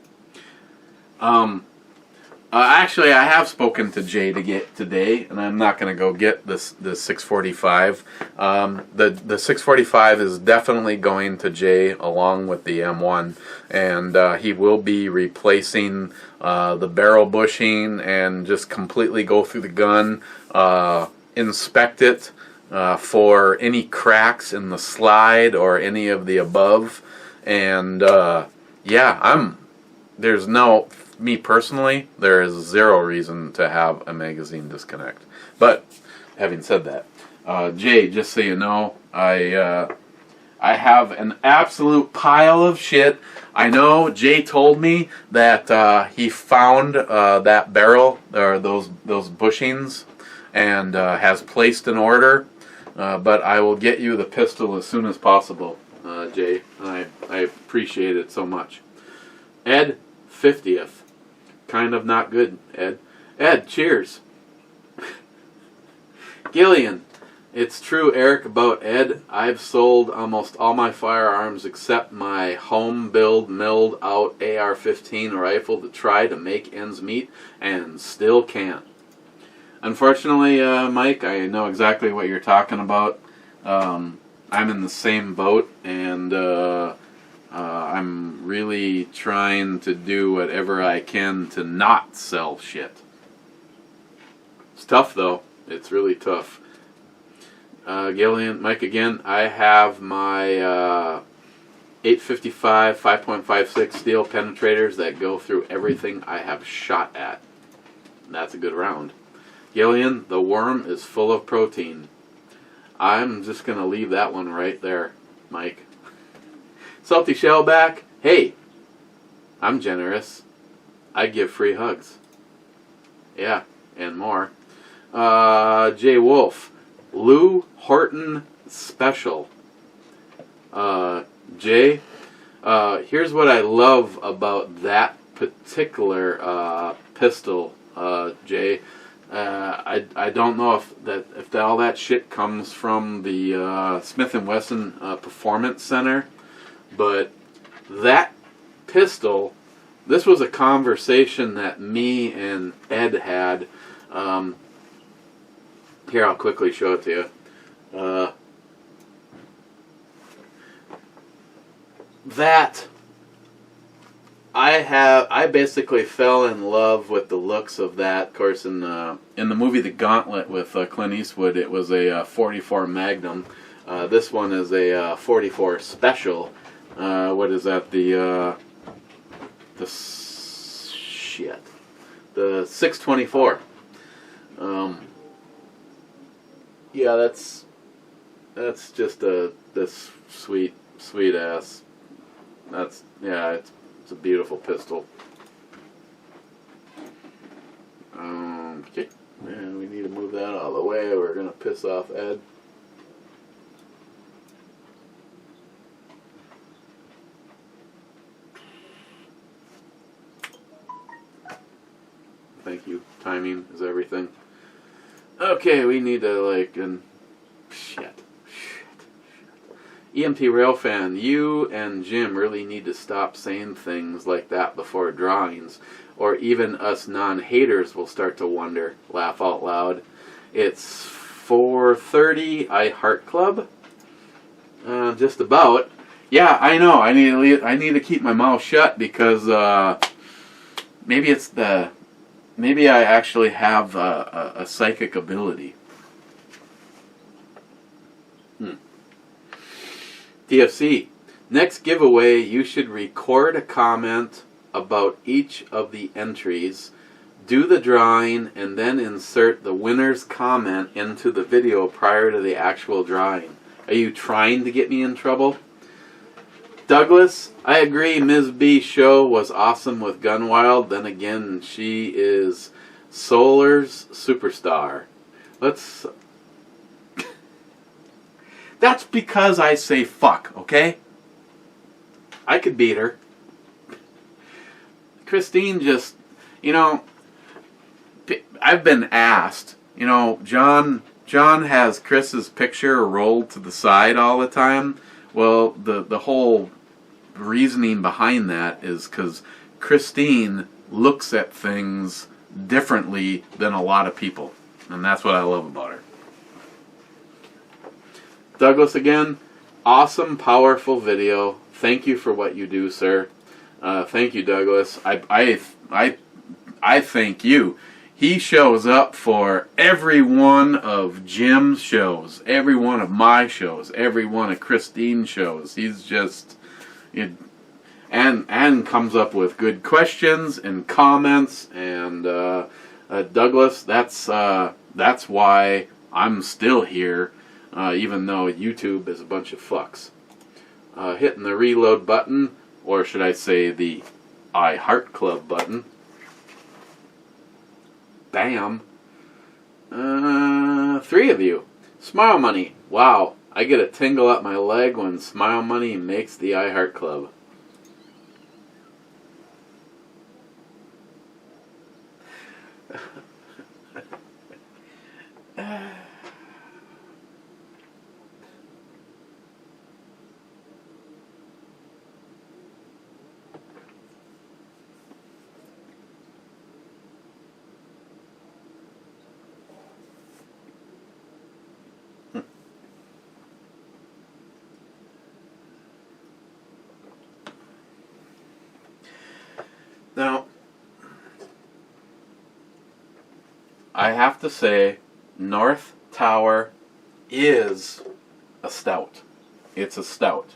Actually, I have spoken to Jay today, and I'm not going to go get the 645. The 645 is definitely going to Jay along with the M1, and he will be replacing the barrel bushing and just completely go through the gun, inspect it for any cracks in the slide or any of the above, and yeah, me personally, there is zero reason to have a magazine disconnect. But having said that, Jay, just so you know, I have an absolute pile of shit. I know Jay told me that he found that barrel or those bushings and has placed an order. But I will get you the pistol as soon as possible, Jay. I appreciate it so much. Ed, 50th. Kind of not good, Ed. Ed, cheers. Gillian, it's true, Eric, about Ed. I've sold almost all my firearms except my home-build, milled-out AR-15 rifle to try to make ends meet, and still can't. Unfortunately, Mike, I know exactly what you're talking about. I'm in the same boat, and I'm really trying to do whatever I can to not sell shit. It's tough, though. It's really tough. Gillian, Mike again, I have my 855 5.56 steel penetrators that go through everything I have shot at. That's a good round. Gillian, the worm is full of protein. I'm just going to leave that one right there, Mike. Salty Shellback, hey, I'm generous. I give free hugs. Yeah, and more. Jay Wolf, Lou Horton Special. Jay, here's what I love about that particular pistol, Jay. I don't know if all that shit comes from the Smith & Wesson Performance Center, but that pistol, this was a conversation that me and Ed had. Here, I'll quickly show it to you. That I basically fell in love with the looks of that. Of course, in the movie The Gauntlet with Clint Eastwood, it was a 44 Magnum. This one is a 44 Special. What is that? The 624. Yeah, that's just this sweet ass. It's a beautiful pistol. Okay, and we need to move that out of the way. We're gonna piss off Ed. Thank you. Timing is everything. Okay, we need to shit. EMT Railfan, you and Jim really need to stop saying things like that before drawings, or even us non-haters will start to wonder. Laugh out loud. It's 4:30. I Heart Club. Just about. Yeah, I know. I need to keep my mouth shut because maybe I actually have a psychic ability. DFC, next giveaway you should record a comment about each of the entries, do the drawing, and then insert the winner's comment into the video prior to the actual drawing. Are you trying to get me in trouble? Douglas, I agree Ms. B's show was awesome with Gunwild. Then again, she is Solar's superstar. let's... That's because I say fuck, okay? I could beat her. Christine just, you know, I've been asked, you know, John has Chris's picture rolled to the side all the time. Well, the whole reasoning behind that is because Christine looks at things differently than a lot of people. And that's what I love about her. Douglas, again, awesome, powerful video. Thank you for what you do, sir. Thank you, Douglas. I thank you. He shows up for every one of Jim's shows, every one of my shows, every one of Christine's shows. He's just, and comes up with good questions and comments. And Douglas, that's why I'm still here, even though YouTube is a bunch of fucks. Hitting the reload button, or should I say the I Heart Club button. Bam. 3 of you. Smile Money. Wow, I get a tingle up my leg when Smile Money makes the I Heart Club. Now, I have to say, North Tower is a stout. It's a stout.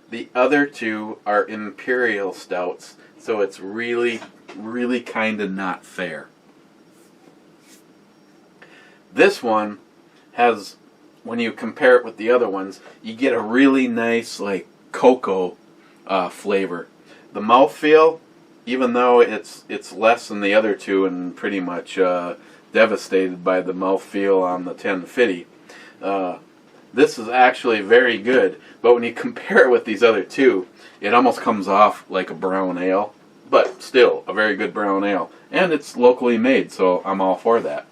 The other two are Imperial stouts, so it's really, really kind of not fair. This one has, when you compare it with the other ones, you get a really nice, like, cocoa flavor. The mouthfeel, even though it's less than the other two and pretty much devastated by the mouthfeel on the 1050, this is actually very good. But when you compare it with these other two, it almost comes off like a brown ale, but still a very good brown ale. And it's locally made, so I'm all for that.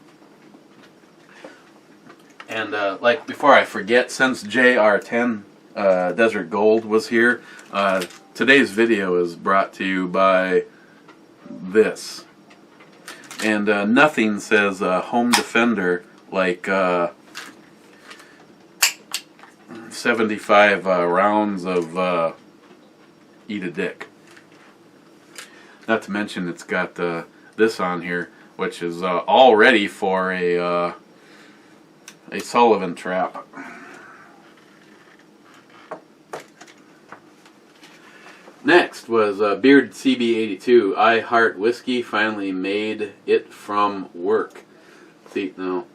And like before I forget, since JR10 Desert Gold was here, today's video is brought to you by this. And nothing says home defender like 75 rounds of Eat a Dick. Not to mention it's got this on here, which is all ready for a Sullivan trap. Next was Beard CB82. I Heart Whiskey finally made it from work. See, no.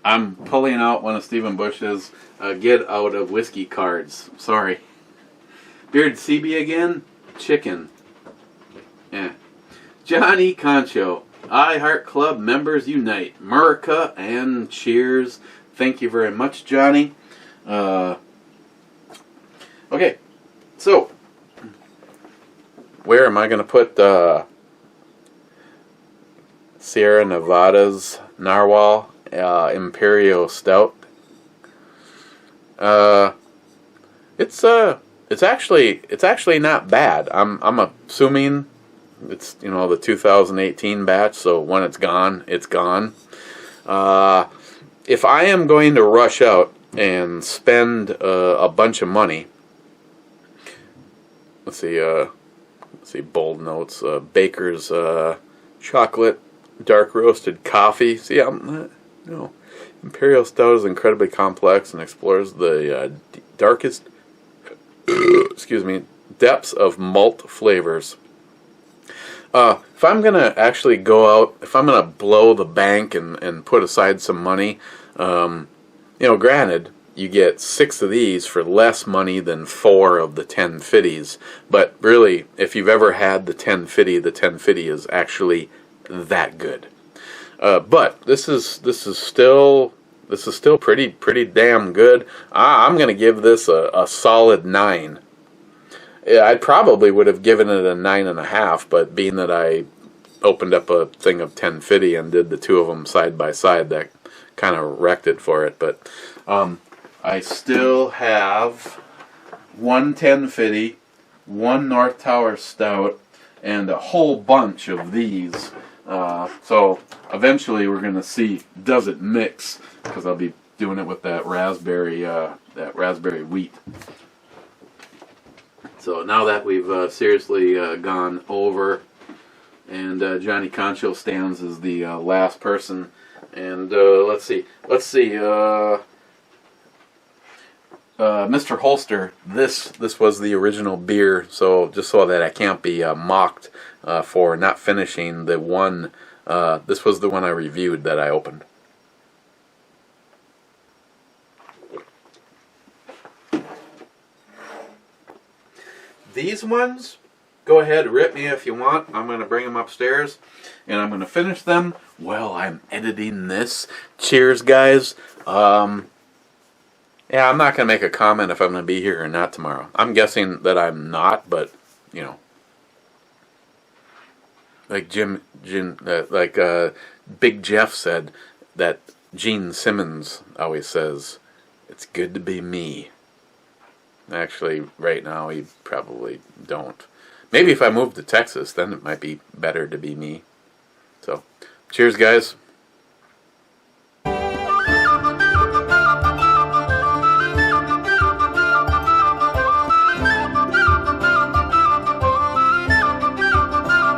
I'm pulling out one of Stephen Bush's get out of whiskey cards. Sorry. Beard CB again? Chicken. Yeah. Johnny Concho. I Heart Club members unite. America and cheers. Thank you very much, Johnny. Okay, so where am I going to put Sierra Nevada's NARWHAL Imperial Stout? It's actually not bad. I'm assuming it's, you know, the 2018 batch, so when it's gone, it's gone. If I am going to rush out and spend a bunch of money, let's see, bold notes, Baker's chocolate dark roasted coffee. See, Imperial Stout is incredibly complex and explores the darkest excuse me, depths of malt flavors. If I'm gonna actually go out, if I'm gonna blow the bank and put aside some money, you know, granted, you get 6 of these for less money than 4 of the 1050s. But really, if you've ever had the 1050 is actually that good. But this is still pretty damn good. I'm gonna give this a solid 9. I probably would have given it a 9.5, but being that I opened up a thing of 1050 and did the two of them side by side, that kind of wrecked it for it. But I still have one 1050, one North Tower Stout, and a whole bunch of these. So eventually we're gonna see, does it mix? Because I'll be doing it with that raspberry wheat. So now that we've seriously gone over, and Johnny Concho stands as the last person, and let's see, Mr. Holster, this was the original beer, so just so that I can't be mocked for not finishing the one, this was the one I reviewed that I opened. These ones, go ahead, rip me if you want. I'm going to bring them upstairs, and I'm going to finish them while I'm editing this. Cheers, guys. Yeah, I'm not going to make a comment if I'm going to be here or not tomorrow. I'm guessing that I'm not, but, you know. Like Big Jeff said, that Gene Simmons always says, it's good to be me. Actually, right now, he probably don't. Maybe if I moved to Texas, then it might be better to be me. So, cheers, guys.